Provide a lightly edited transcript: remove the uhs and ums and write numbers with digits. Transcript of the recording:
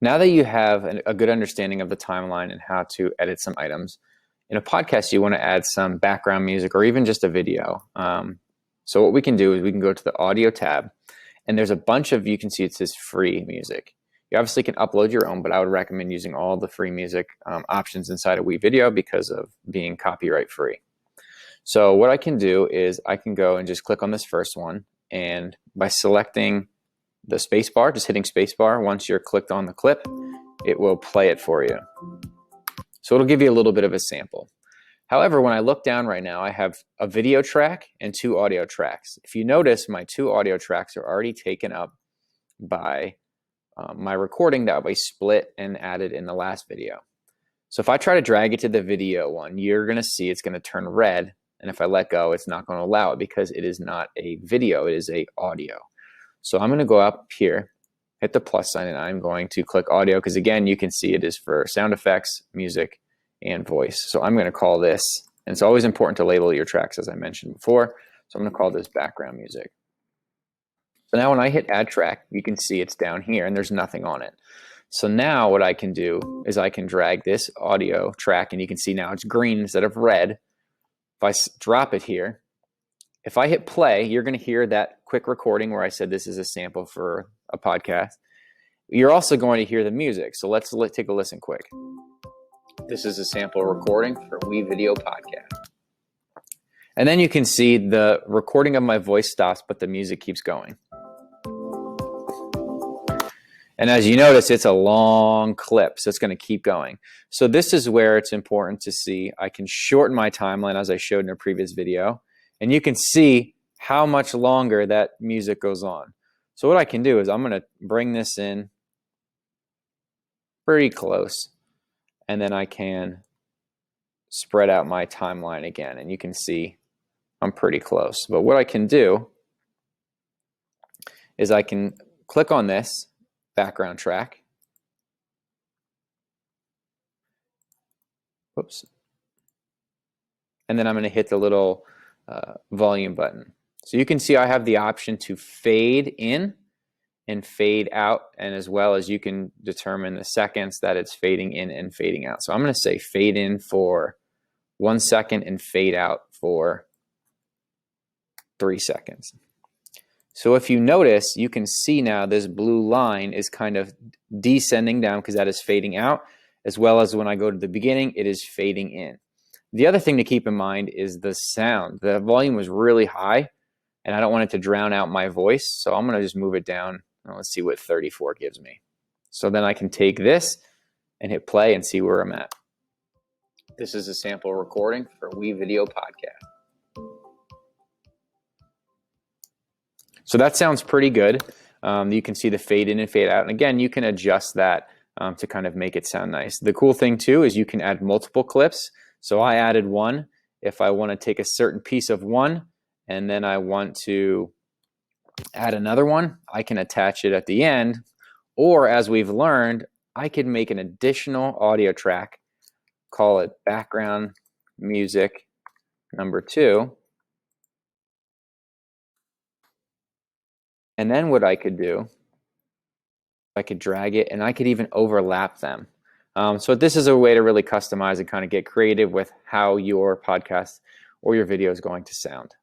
Now that you have a good understanding of the timeline and how to edit some items, in a podcast you want to add some background music or even just a video. So what we can do is we can go to the audio tab, and there's a bunch of, you can see it says free music. You obviously can upload your own, but I would recommend using all the free music options inside of WeVideo because of being copyright free. So what I can do is I can go and just click on this first one, and by selecting the space bar, just hitting space bar, once you're clicked on the clip, it will play it for you. So it'll give you a little bit of a sample. However, when I look down right now, I have a video track and 2 audio tracks. If you notice, my 2 audio tracks are already taken up by my recording that I split and added in the last video. So if I try to drag it to the video one, you're going to see it's going to turn red. And if I let go, it's not going to allow it because it is not a video, it is a audio. So I'm going to go up here, hit the plus sign, and I'm going to click audio because, again, you can see it is for sound effects, music, and voice. So I'm going to call this, and it's always important to label your tracks as I mentioned before. So I'm going to call this background music. So now when I hit add track, you can see it's down here and there's nothing on it. So now what I can do is I can drag this audio track, and you can see now it's green instead of red. If I drop it here, if I hit play, you're going to hear that quick recording where I said this is a sample for a podcast. You're also going to hear the music. So let's take a listen quick. This is a sample recording for WeVideo podcast. And then you can see the recording of my voice stops, but the music keeps going. And as you notice, it's a long clip, so it's going to keep going. So this is where it's important to see. I can shorten my timeline as I showed in a previous video, and you can see how much longer that music goes on. So what I can do is I'm going to bring this in pretty close, and then I can spread out my timeline again, and you can see I'm pretty close. But what I can do is I can click on this background track. Whoops. And then I'm going to hit the little volume button. So you can see I have the option to fade in and fade out, and as well as you can determine the seconds that it's fading in and fading out. So I'm going to say fade in for 1 second and fade out for 3 seconds. So if you notice, you can see now this blue line is kind of descending down because that is fading out, as well as when I go to the beginning, it is fading in. The other thing to keep in mind is the sound. The volume was really high, and I don't want it to drown out my voice, so I'm going to just move it down. Let's see what 34 gives me. So then I can take this and hit play and see where I'm at. This is a sample recording for WeVideo podcast. So that sounds pretty good. You can see the fade in and fade out. And again, you can adjust that to kind of make it sound nice. The cool thing too is you can add multiple clips. So I added one. If I want to take a certain piece of one and then I want to add another one, I can attach it at the end. Or as we've learned, I could make an additional audio track, call it background music number 2. And then what I could do, I could drag it and I could even overlap them. So this is a way to really customize and kind of get creative with how your podcast or your video is going to sound.